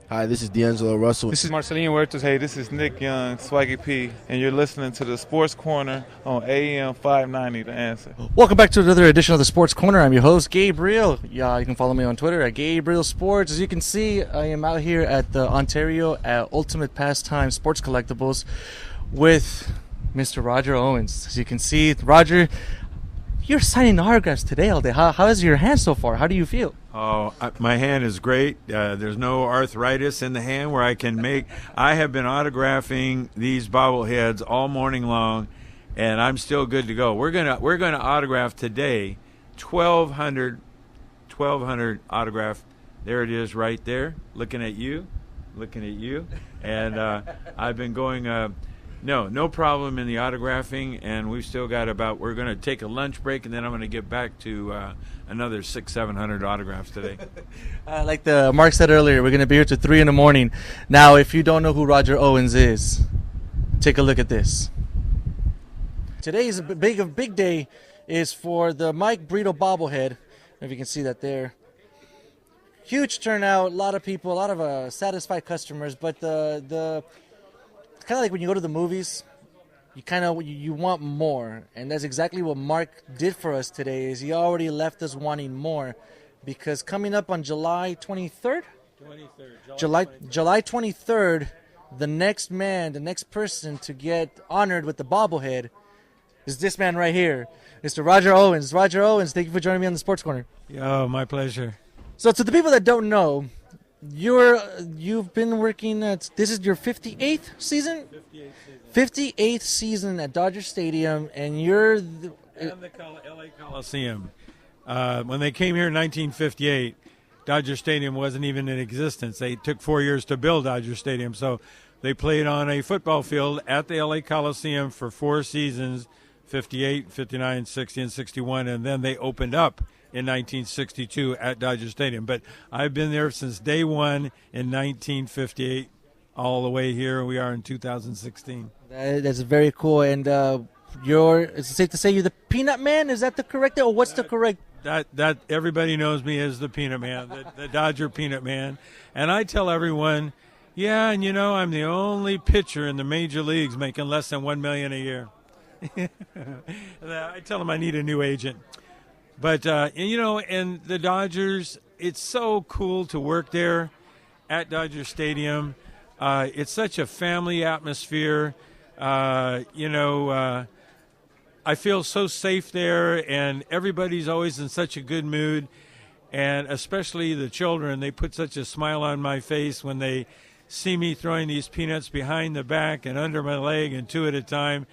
Hi, this is D'Angelo Russell. This is Marceline Huertas. Hey, this is Nick Young, Swaggy P, and you're listening to the Sports Corner on AM 590, The Answer. Welcome back to another edition of the Sports Corner. I'm your host, Gabriel. Yeah, you can follow me on Twitter at Gabriel Sports. As you can see, I am out here at the Ontario at Ultimate Pastime Sports Collectibles with Mr. Roger Owens. As you can see, Roger, you're signing autographs today all day. How is your hand so far? How do you feel? Oh, my hand is great. There's no arthritis in the hand where I can make. I have been autographing these bobbleheads all morning long, and I'm still good to go. We're gonna autograph today, 1,200 autograph. There it is, right there, looking at you, and I've been going. No problem in the autographing, and we've still got we're going to take a lunch break, and then I'm going to get back to another 600-700 autographs today. Like the Mark said earlier, we're going to be here till 3 in the morning. Now, if you don't know who Roger Owens is, take a look at this. Today is a big day is for the Mike Brito Bobblehead. If you can see that there. Huge turnout, a lot of people, a lot of satisfied customers, but the kind of like when you go to the movies, you want more, and that's exactly what Mark did for us today. Is he already left us wanting more, because coming up on July 23rd, July 23rd, the next person to get honored with the bobblehead is this man right here, Mr. Roger Owens. Roger Owens, thank you for joining me on the Sports Corner. Oh, my pleasure. So to the people that don't know, you've been working at, this is your 58th season? 58th season at Dodger Stadium, and you're And the LA Coliseum. When they came here in 1958, Dodger Stadium wasn't even in existence. They took 4 years to build Dodger Stadium, so they played on a football field at the LA Coliseum for 4 seasons, 58, 59, 60, and 61, and then they opened up in 1962 at Dodger Stadium. But I've been there since day one in 1958, all the way here. We are in 2016. That's very cool. And is it safe to say you're the Peanut Man? Is that the correct, or what's the correct? That everybody knows me as the Peanut Man, the Dodger Peanut Man. And I tell everyone, yeah, and I'm the only pitcher in the major leagues making less than $1 million a year. I tell them I need a new agent. But, and the Dodgers, it's so cool to work there at Dodger Stadium. It's such a family atmosphere. I feel so safe there, and everybody's always in such a good mood. And especially the children, they put such a smile on my face when they see me throwing these peanuts behind the back and under my leg, and 2 at a time.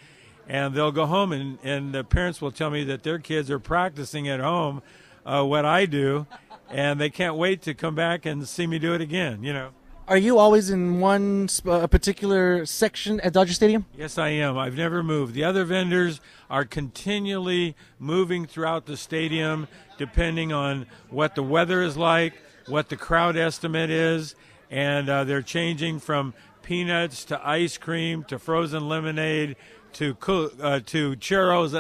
And they'll go home, and the parents will tell me that their kids are practicing at home what I do, and they can't wait to come back and see me do it again, Are you always in one particular section at Dodger Stadium? Yes, I am. I've never moved. The other vendors are continually moving throughout the stadium depending on what the weather is like, what the crowd estimate is, and they're changing from peanuts to ice cream to frozen lemonade to churros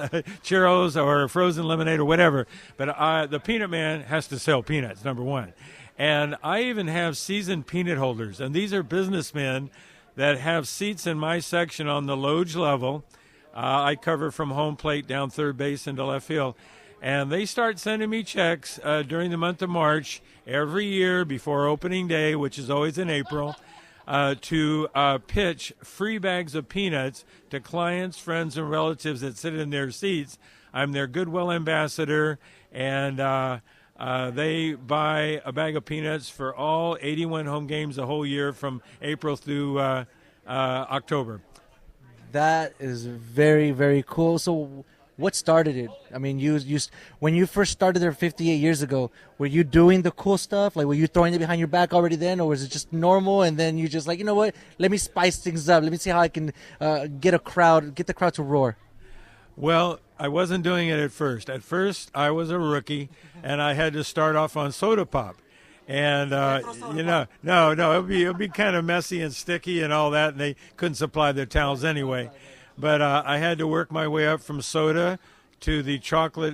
or frozen lemonade or whatever. But the Peanut Man has to sell peanuts, number one. And I even have seasoned peanut holders, and these are businessmen that have seats in my section on the loge level. I cover from home plate down third base into left field. And they start sending me checks during the month of March every year before opening day, which is always in April, to pitch free bags of peanuts to clients, friends, and relatives that sit in their seats. I'm their Goodwill ambassador, and they buy a bag of peanuts for all 81 home games the whole year from April through October. That is very, very cool. So what started it? I mean, when you first started there 58 years ago, were you doing the cool stuff? Like, were you throwing it behind your back already then, or was it just normal? And then you just like, you know what? Let me spice things up. Let me see how I can get the crowd to roar. Well, I wasn't doing it at first. At first, I was a rookie, and I had to start off on soda pop. And, no, it'd be kind of messy and sticky and all that, and they couldn't supply their towels anyway. But I had to work my way up from soda to the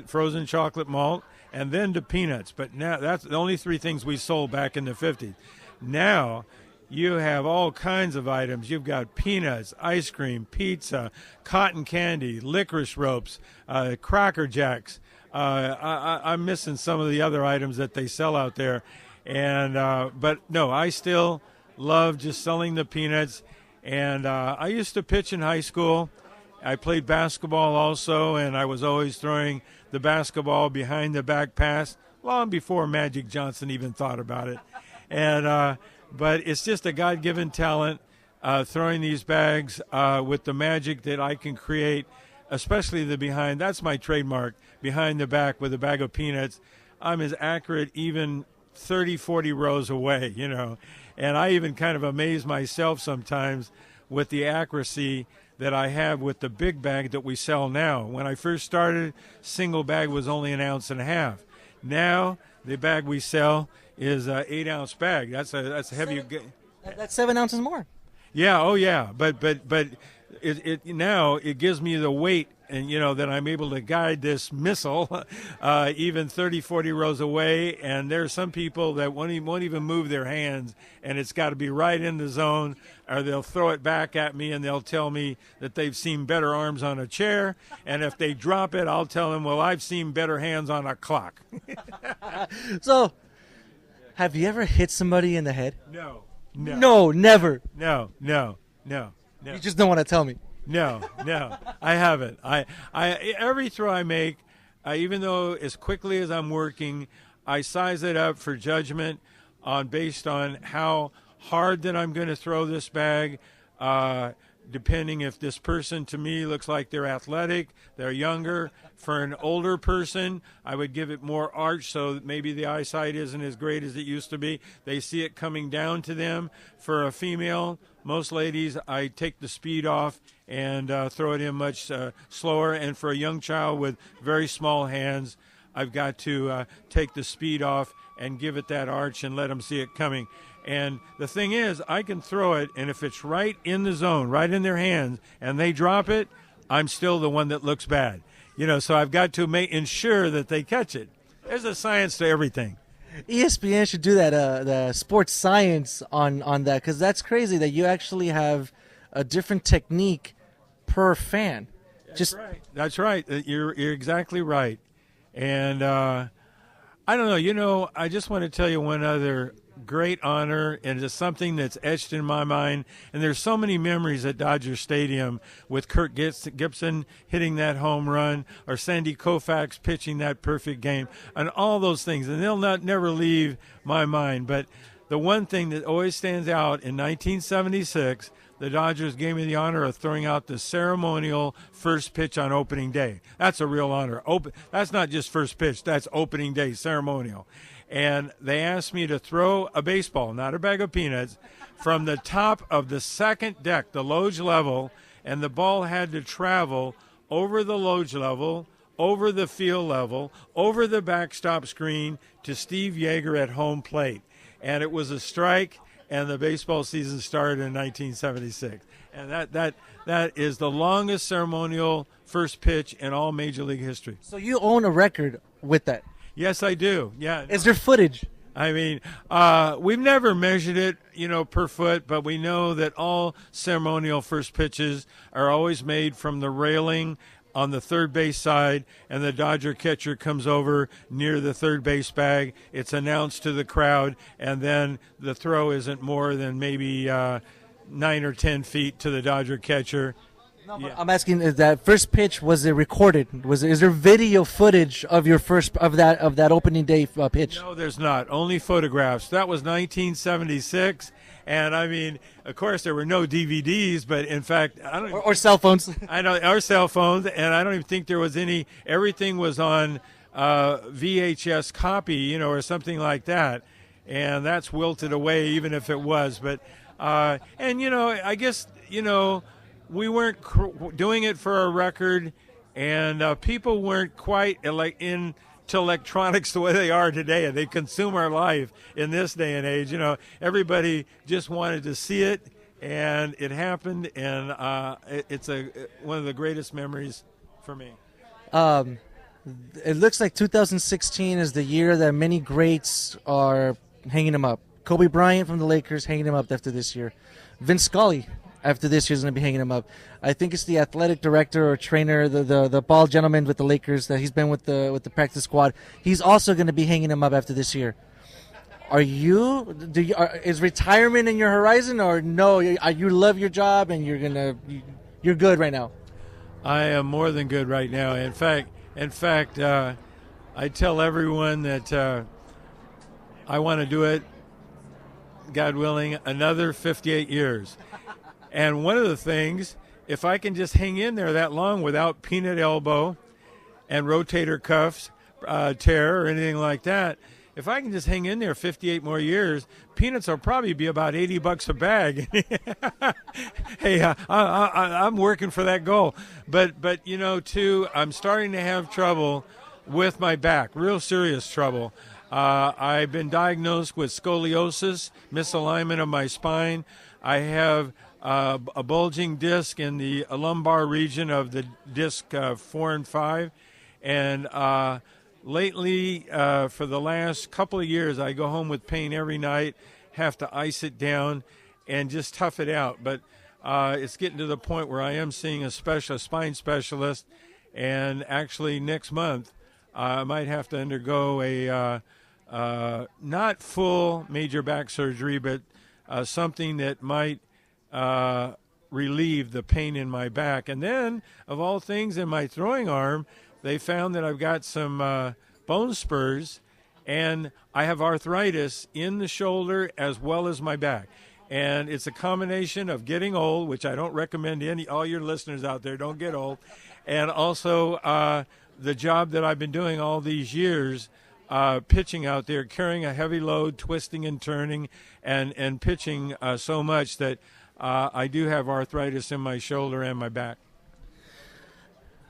frozen chocolate malt, and then to peanuts. But now that's the only 3 things we sold back in the 50s. Now you have all kinds of items. You've got peanuts, ice cream, pizza, cotton candy, licorice ropes, Cracker Jacks. I'm missing some of the other items that they sell out there. And but no, I still love just selling the peanuts. And I used to pitch in high school. I played basketball also, and I was always throwing the basketball behind the back pass long before Magic Johnson even thought about it. And but it's just a God-given talent, throwing these bags with the magic that I can create, especially the behind. That's my trademark, behind the back with a bag of peanuts. I'm as accurate even 30, 40 rows away, you know. And I even kind of amaze myself sometimes with the accuracy that I have with the big bag that we sell now. When I first started, single bag was only 1.5 ounces. Now, the bag we sell is an 8-ounce bag. That's a heavy. That's 7 ounces more. Yeah. Oh, yeah. But it now it gives me the weight, and you know that I'm able to guide this missile even 30, 40 rows away. And there are some people that won't even move their hands, and it's got to be right in the zone, or they'll throw it back at me, and they'll tell me that they've seen better arms on a chair. And if they drop it, I'll tell them, well, I've seen better hands on a clock. So, have you ever hit somebody in the head? No, never. No. You just don't want to tell me. No, I haven't. I every throw I make, even though as quickly as I'm working, I size it up for judgment based on how hard that I'm going to throw this bag, depending if this person to me looks like they're athletic, they're younger. For an older person, I would give it more arch so that maybe the eyesight isn't as great as it used to be. They see it coming down to them. For a female, most ladies, I take the speed off and throw it in much slower. And for a young child with very small hands, I've got to take the speed off and give it that arch and let them see it coming. And the thing is, I can throw it, and if it's right in the zone, right in their hands, and they drop it, I'm still the one that looks bad. You know, so I've got to ensure that they catch it. There's a science to everything. ESPN should do that, the sports science on that, because that's crazy that you actually have a different technique per fan. Right. That's right. You're exactly right. And I don't know. You know, I just want to tell you one other great honor, and it's something that's etched in my mind. And there's so many memories at Dodger Stadium with Kirk Gibson hitting that home run, or Sandy Koufax pitching that perfect game, and all those things. And they'll never leave my mind. But the one thing that always stands out, in 1976, the Dodgers gave me the honor of throwing out the ceremonial first pitch on opening day. That's a real honor. That's not just first pitch. That's opening day, ceremonial. And they asked me to throw a baseball, not a bag of peanuts, from the top of the second deck, the loge level, and the ball had to travel over the loge level, over the field level, over the backstop screen to Steve Yeager at home plate. And it was a strike, and the baseball season started in 1976. And that is the longest ceremonial first pitch in all Major League history. So you own a record with that? Yes, I do. Yeah. Is there footage? I mean, we've never measured it, you know, per foot, but we know that all ceremonial first pitches are always made from the railing on the third base side, and the Dodger catcher comes over near the third base bag. It's announced to the crowd, and then the throw isn't more than maybe 9 or 10 feet to the Dodger catcher. No, yeah. I'm asking, is that first pitch, was it recorded? Is there video footage of your that opening day pitch? No, there's not. Only photographs. That was 1976, and I mean, of course, there were no DVDs, but in fact, I don't. Or cell phones. I know, or cell phones, and I don't even think there was any. Everything was on VHS copy, you know, or something like that, and that's wilted away, even if it was. But and you know, I guess you know. We weren't doing it for a record, and people weren't quite into electronics the way they are today. They consume our life in this day and age. You know, everybody just wanted to see it, and it happened, and it's one of the greatest memories for me. It looks like 2016 is the year that many greats are hanging them up. Kobe Bryant from the Lakers hanging him up after this year. Vin Scully after this year is going to be hanging him up. I think it's the athletic director or trainer, the bald gentleman with the Lakers that he's been with the practice squad. He's also going to be hanging him up after this year. Is retirement in your horizon, or no? You love your job and you're good right now? I am more than good right now. In fact, I tell everyone that I want to do it, God willing, another 58 years. And one of the things, if I can just hang in there that long without peanut elbow and rotator cuffs tear or anything like that, if I can just hang in there 58 more years, peanuts will probably be about $80 a bag. Hey, I'm working for that goal. But too, I'm starting to have trouble with my back, real serious trouble. I've been diagnosed with scoliosis, misalignment of my spine. I have a bulging disc in the lumbar region of the disc 4 and 5. And lately, for the last couple of years, I go home with pain every night, have to ice it down, and just tough it out. But it's getting to the point where I am seeing a spine specialist, and actually next month I might have to undergo a not full major back surgery, but something that might relieve the pain in my back. And then, of all things, in my throwing arm, they found that I've got some bone spurs, and I have arthritis in the shoulder as well as my back. And it's a combination of getting old, which I don't recommend to all your listeners out there, don't get old, and also the job that I've been doing all these years, pitching out there, carrying a heavy load, twisting and turning, and pitching so much that I do have arthritis in my shoulder and my back.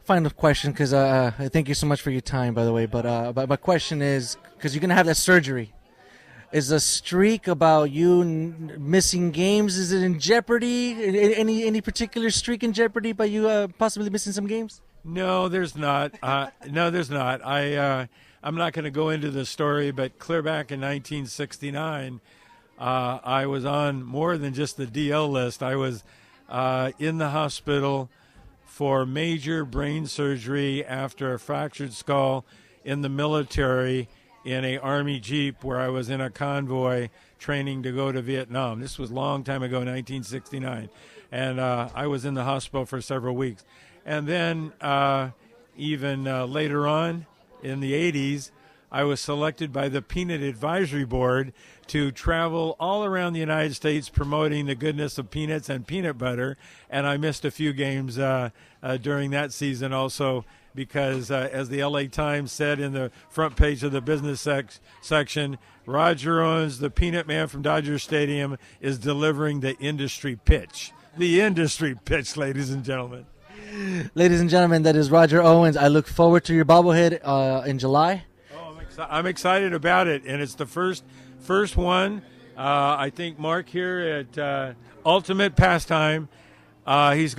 Final question, because I thank you so much for your time, by the way. But my question is, because you're going to have that surgery, is the streak about you missing games, is it in jeopardy? Any particular streak in jeopardy by you possibly missing some games? No, there's not. No, there's not. I'm not going to go into the story, but clear back in 1969, I was on more than just the DL list. I was in the hospital for major brain surgery after a fractured skull in the military in a Army Jeep where I was in a convoy training to go to Vietnam. This was a long time ago, 1969. And I was in the hospital for several weeks. And then even later on in the 80s, I was selected by the Peanut Advisory Board to travel all around the United States promoting the goodness of peanuts and peanut butter, and I missed a few games during that season also because, as the LA Times said in the front page of the business section, Roger Owens, the peanut man from Dodger Stadium, is delivering the industry pitch. The industry pitch, ladies and gentlemen. Ladies and gentlemen, that is Roger Owens. I look forward to your bobblehead in July. I'm excited about it, and it's the first one. I think Mark here at Ultimate Pastime, he's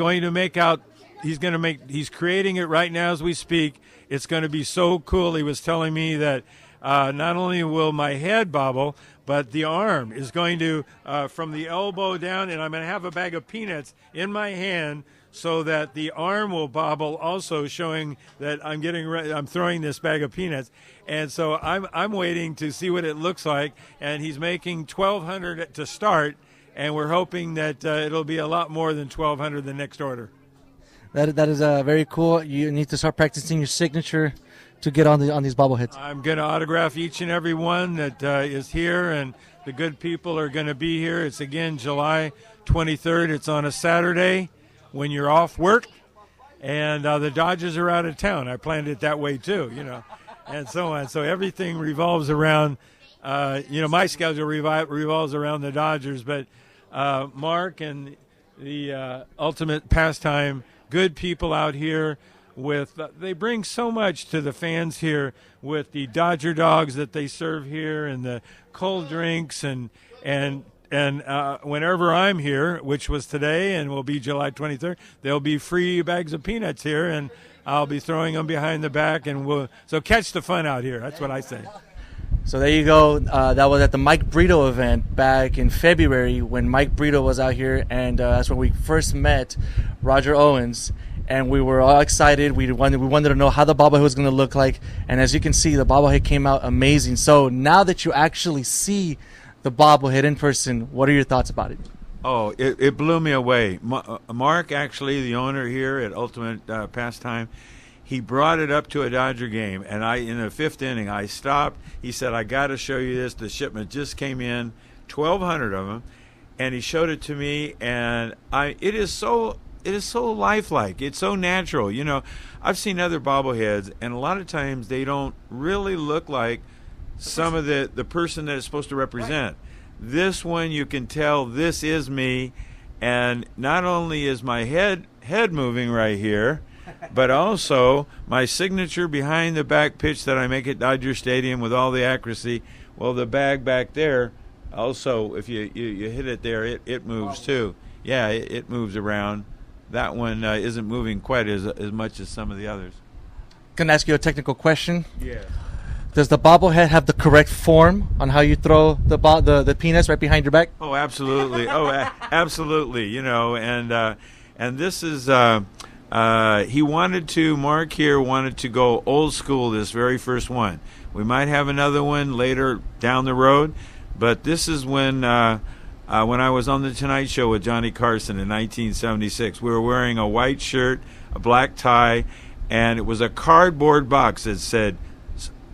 creating it right now as we speak. It's going to be so cool. He was telling me that not only will my head bobble, but the arm is going to, from the elbow down, and I'm going to have a bag of peanuts in my hand so that the arm will bobble, also showing that I'm throwing this bag of peanuts. And so I'm waiting to see what it looks like. And he's making 1,200 to start, and we're hoping that it'll be a lot more than 1,200 the next order. That is very cool. You need to start practicing your signature to get on these bobbleheads. I'm going to autograph each and every one that is here, and the good people are going to be here. It's again July 23rd. It's on a Saturday when you're off work, and the Dodgers are out of town. I planned it that way too, and so on. So everything revolves around, my schedule revolves around the Dodgers. But Mark and the Ultimate Pastime, good people out here they bring so much to the fans here with the Dodger dogs that they serve here and the cold drinks and whenever I'm here, which was today and will be July 23rd, there'll be free bags of peanuts here, and I'll be throwing them behind the back, so catch the fun out here. That's what I say. So there you go. That was at the Mike Brito event back in February when Mike Brito was out here, and that's when we first met Roger Owens. And we were all excited. We wanted to know how the bobblehead was going to look like. And as you can see, the bobblehead came out amazing. So now that you actually see the bobblehead in person, what are your thoughts about it? Oh, it blew me away. Mark, actually, the owner here at Ultimate Pastime, he brought it up to a Dodger game, and in the fifth inning, I stopped. He said, "I got to show you this. The shipment just came in, 1,200 of them," and he showed it to me, and it is so lifelike. It's so natural. You know, I've seen other bobbleheads, and a lot of times they don't really look like some of the person that it's supposed to represent. Right. This one, you can tell this is me, and not only is my head moving right here, but also my signature behind the back pitch that I make at Dodger Stadium with all the accuracy. Well, the bag back there, also, if you hit it there, it moves too. Yeah, it moves around. That one isn't moving quite as much as some of the others. Can I ask you a technical question? Yeah. Does the bobblehead have the correct form on how you throw the peanuts right behind your back? Oh, absolutely. Absolutely. You know, and this is Mark here wanted to go old school. This very first one. We might have another one later down the road, but this is when I was on the Tonight Show with Johnny Carson in 1976. We were wearing a white shirt, a black tie, and it was a cardboard box that said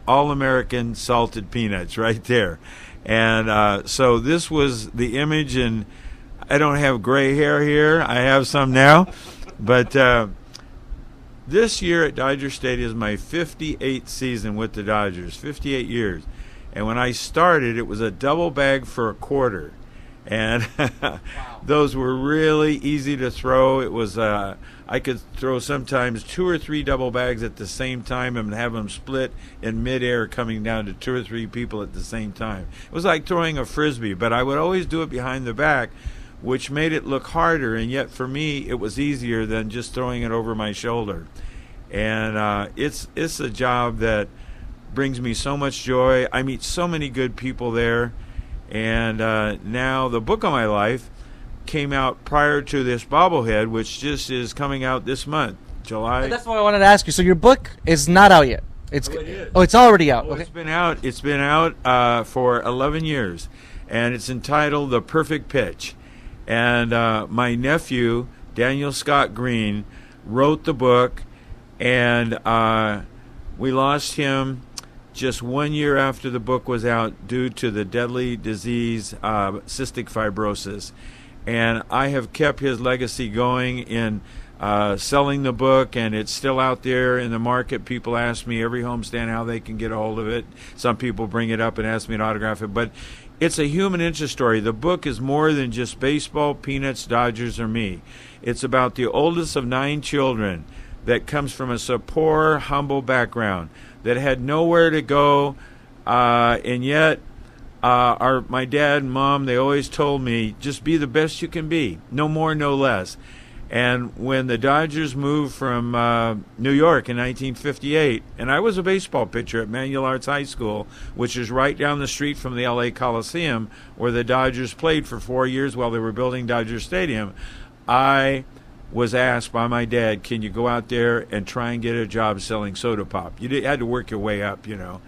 All-American Salted Peanuts right there. And so this was the image, and I don't have gray hair here. I have some now. But this year at Dodger Stadium is my 58th season with the Dodgers, 58 years. And when I started, it was a double bag for a quarter. And those were really easy to throw. It was I could throw sometimes 2 or 3 double bags at the same time and have them split in midair, coming down to 2 or 3 people at the same time. It was like throwing a frisbee, but I would always do it behind the back, which made it look harder, and yet for me it was easier than just throwing it over my shoulder. And it's a job that brings me so much joy. I meet so many good people there. And now the book of my life came out prior to this bobblehead, which just is coming out this month, July. That's what I wanted to ask you. So your book is not out yet. It is. Oh, it's already out. Okay. It's been out for 11 years, and it's entitled The Perfect Pitch. And my nephew, Daniel Scott Green, wrote the book, and we lost him just 1 year after the book was out due to the deadly disease, cystic fibrosis. And I have kept his legacy going in selling the book, and it's still out there in the market. People ask me every homestand how they can get a hold of it. Some people bring it up and ask me to autograph it. But it's a human interest story. The book is more than just baseball, peanuts, Dodgers, or me. It's about the oldest of 9 children that comes from a poor, humble background, that had nowhere to go, and yet my dad and mom, they always told me, just be the best you can be, no more, no less. And when the Dodgers moved from New York in 1958, and I was a baseball pitcher at Manual Arts High School, which is right down the street from the LA Coliseum, where the Dodgers played for 4 years while they were building Dodger Stadium, I was asked by my dad, can you go out there and try and get a job selling soda pop? You had to work your way up, you know.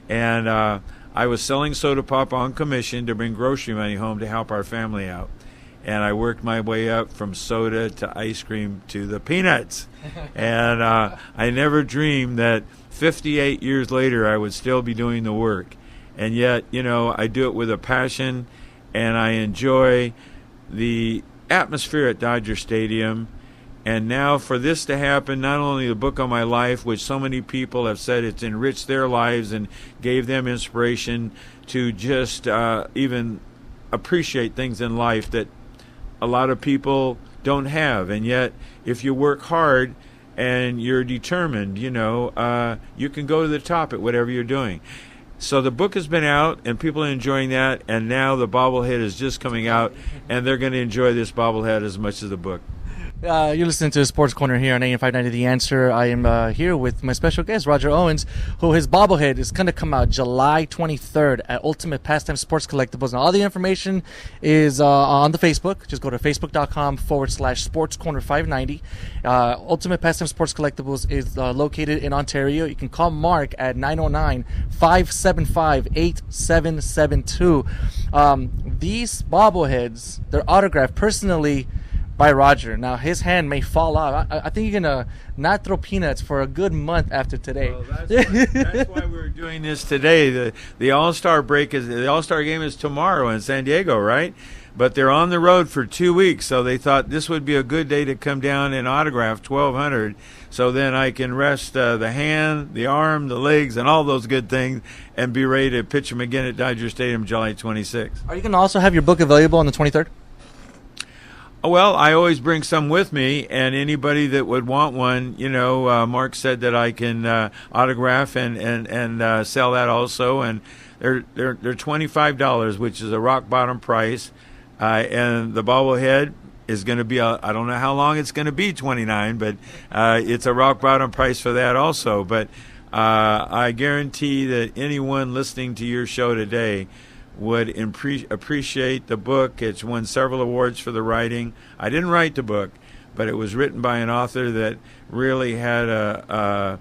And I was selling soda pop on commission to bring grocery money home to help our family out. And I worked my way up from soda to ice cream to the peanuts. And I never dreamed that 58 years later I would still be doing the work. And yet, you know, I do it with a passion, and I enjoy the atmosphere at Dodger Stadium. And now for this to happen, not only the book on my life, which so many people have said it's enriched their lives and gave them inspiration to just even appreciate things in life that a lot of people don't have. And yet, if you work hard and you're determined, you know, you can go to the top at whatever you're doing. So the book has been out, and people are enjoying that, and now the bobblehead is just coming out, and they're going to enjoy this bobblehead as much as the book. You're listening to the Sports Corner here on AM 590 The Answer. I am here with my special guest, Roger Owens, who his bobblehead is going to come out July 23rd at Ultimate Pastime Sports Collectibles. Now, all the information is on the Facebook. Just go to facebook.com/Sports Corner 590. Ultimate Pastime Sports Collectibles is located in Ontario. You can call Mark at 909-575-8772. These bobbleheads, they're autographed personally by Roger. Now, his hand may fall off. I think you're going to not throw peanuts for a good month after today. Well, that's why we're doing this today. The All-Star break the All-Star game is tomorrow in San Diego, right? But they're on the road for 2 weeks, so they thought this would be a good day to come down and autograph 1,200, so then I can rest the hand, the arm, the legs, and all those good things, and be ready to pitch them again at Dodger Stadium July 26th. Are you going to also have your book available on the 23rd? Well, I always bring some with me, and anybody that would want one, Mark said that I can autograph and sell that also, and they're $25, which is a rock bottom price, and the bobblehead is going to be I don't know how long it's going to be, $29, but it's a rock bottom price for that also. But I guarantee that anyone listening to your show today would appreciate the book. It's won several awards for the writing. I didn't write the book, but it was written by an author that really had a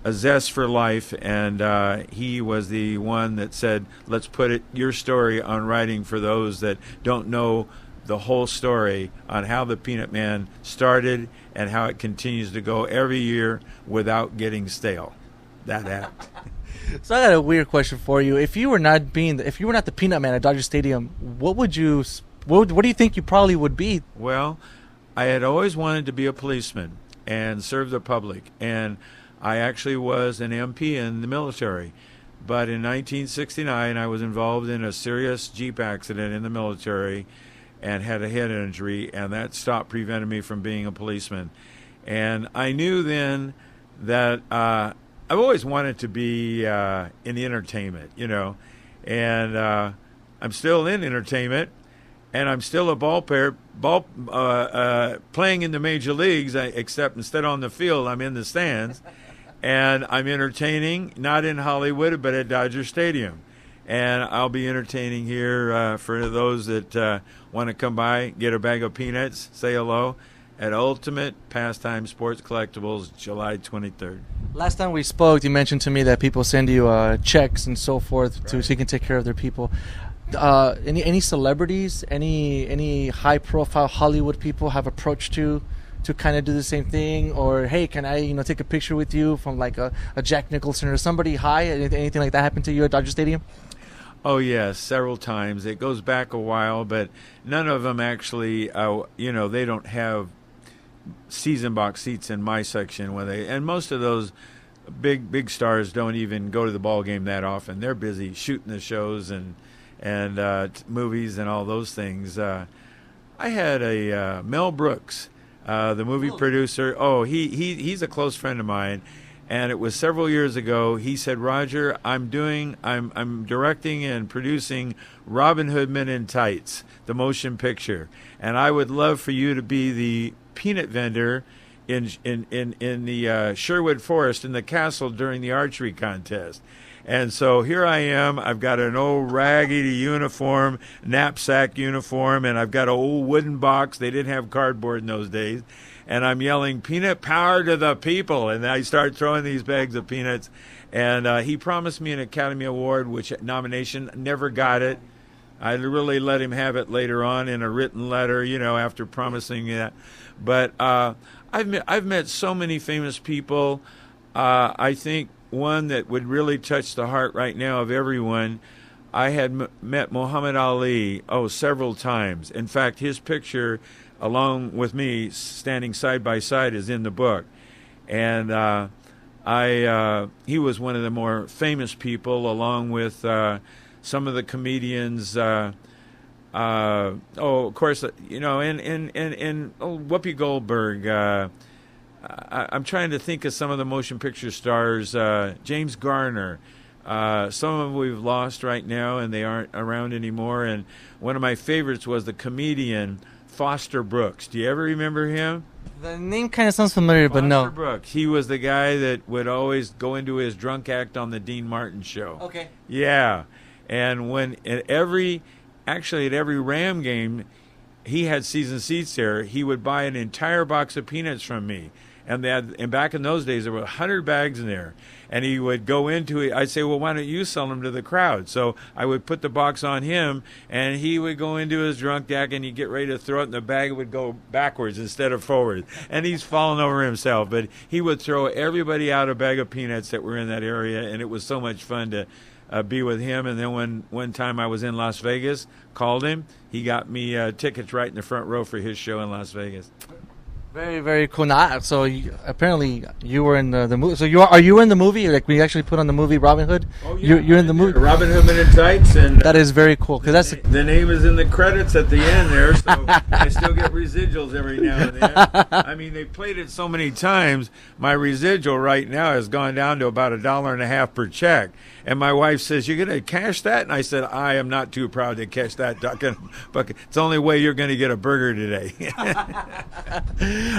zest for life, and he was the one that said, let's put your story on writing for those that don't know the whole story on how the Peanut Man started and how it continues to go every year without getting stale. That happened. So I got a weird question for you. If you were not the Peanut Man at Dodger Stadium, what do you think you probably would be? Well, I had always wanted to be a policeman and serve the public, and I actually was an MP in the military. But in 1969, I was involved in a serious Jeep accident in the military and had a head injury, and that prevented me from being a policeman. And I knew then that I've always wanted to be in the entertainment, and I'm still in entertainment, and I'm still a ball player, playing in the major leagues, except instead on the field, I'm in the stands, and I'm entertaining, not in Hollywood, but at Dodger Stadium. And I'll be entertaining here for those that want to come by, get a bag of peanuts, say hello, at Ultimate Pastime Sports Collectibles, July 23rd. Last time we spoke, you mentioned to me that people send you checks and so forth, right, so you can take care of their people. Any celebrities, any high-profile Hollywood people have approached you to kind of do the same thing? Or, hey, can I take a picture with you from like a Jack Nicholson or somebody high? Anything like that happen to you at Dodger Stadium? Oh, yes, several times. It goes back a while, but none of them actually, they don't have season box seats in my section and most of those big stars don't even go to the ball game that often. They're busy shooting the shows and movies and all those things. I had a Mel Brooks, the movie producer. Oh, he's a close friend of mine, and it was several years ago. He said, Roger, I'm directing and producing Robin Hood Men in Tights, the motion picture, and I would love for you to be the peanut vendor in the Sherwood Forest in the castle during the archery contest. And so here I am. I've got an old raggedy uniform, knapsack uniform, and I've got an old wooden box. They didn't have cardboard in those days. And I'm yelling, peanut power to the people. And I start throwing these bags of peanuts. And he promised me an Academy Award, which nomination, never got it. I really let him have it later on in a written letter, after promising that. But I've met so many famous people. I think one that would really touch the heart right now of everyone, I had met Muhammad Ali, several times. In fact, his picture, along with me, standing side by side, is in the book. And he was one of the more famous people, along with some of the comedians. Of course, and Whoopi Goldberg. I'm trying to think of some of the motion picture stars. James Garner. Some of them we've lost right now, and they aren't around anymore. And one of my favorites was the comedian Foster Brooks. Do you ever remember him? The name kind of sounds familiar, but no. Foster Brooks. He was the guy that would always go into his drunk act on the Dean Martin show. Okay. Yeah. And when at every Ram game, he had season seats there. He would buy an entire box of peanuts from me. And back in those days, there were 100 bags in there. And he would go into it. I'd say, well, why don't you sell them to the crowd? So I would put the box on him, and he would go into his drunk act, and he'd get ready to throw it, and the bag would go backwards instead of forward. And he's falling over himself. But he would throw everybody out a bag of peanuts that were in that area, and it was so much fun to be with him. And then one time I was in Las Vegas, called him. He got me tickets right in the front row for his show in Las Vegas. Very, very cool. Now, so apparently you were in the movie. So are you in the movie? Like we actually put on the movie Robin Hood? Oh, yeah. You're in the movie? Robin Hood Men in Tights. And that is very cool. Because that's the name is in the credits at the end there, so I still get residuals every now and then. I mean, they played it so many times, my residual right now has gone down to about $1.50 per check. And my wife says, "You're going to cash that?" And I said, "I am not too proud to cash that bucket. It's the only way you're going to get a burger today."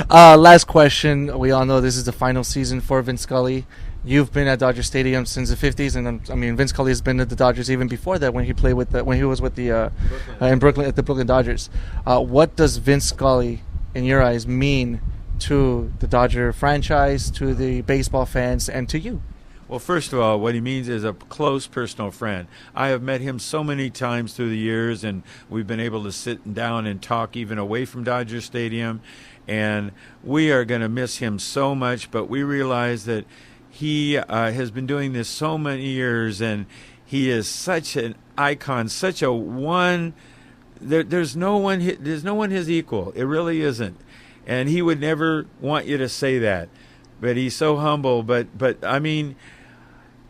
Last question. We all know this is the final season for Vin Scully. You've been at Dodger Stadium since the 50s, and I mean, Vin Scully has been at the Dodgers even before that when he played when he was with the in Brooklyn at the Brooklyn Dodgers. What does Vin Scully, in your eyes, mean to the Dodger franchise, to the baseball fans, and to you? Well, first of all, what he means is a close personal friend. I have met him so many times through the years, and we've been able to sit down and talk even away from Dodger Stadium. And we are going to miss him so much, but we realize that he has been doing this so many years, and he is such an icon, such a one. There's no one his equal. It really isn't. And he would never want you to say that. But he's so humble. But I mean,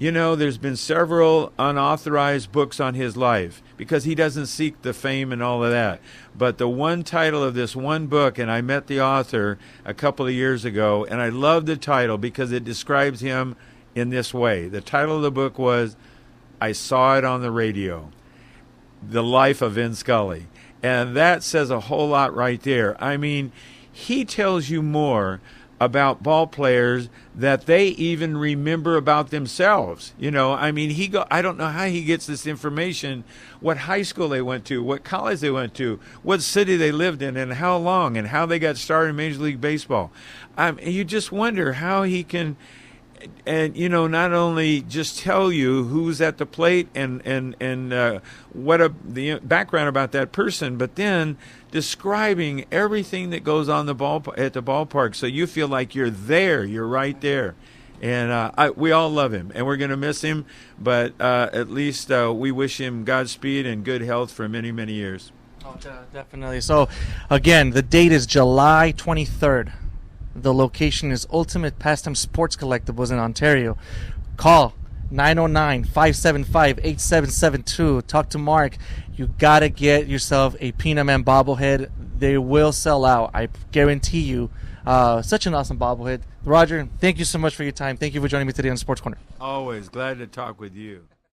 you know, there's been several unauthorized books on his life because he doesn't seek the fame and all of that. But the one title of this one book, and I met the author a couple of years ago, and I love the title because it describes him in this way. The title of the book was I Saw It on the Radio, The Life of Vin Scully. And that says a whole lot right there. I mean, he tells you more about ball players that they even remember about themselves. You know, I mean, I don't know how he gets this information, what high school they went to, what college they went to, what city they lived in, and how long, and how they got started in Major League Baseball. You just wonder how he can, and you know, not only just tell you who's at the plate and what the background about that person, but then describing everything that goes on at the ballpark, so you feel like you're there, you're right there. And we all love him, and we're going to miss him, but at least we wish him Godspeed and good health for many, many years. Oh, definitely. So, again, the date is July 23rd. The location is Ultimate Pastime Sports Collectibles in Ontario. Call 909-575-8772. Talk to Mark. You got to get yourself a Peanut Man bobblehead. They will sell out. I guarantee you. Such an awesome bobblehead. Roger, thank you so much for your time. Thank you for joining me today on Sports Corner. Always glad to talk with you.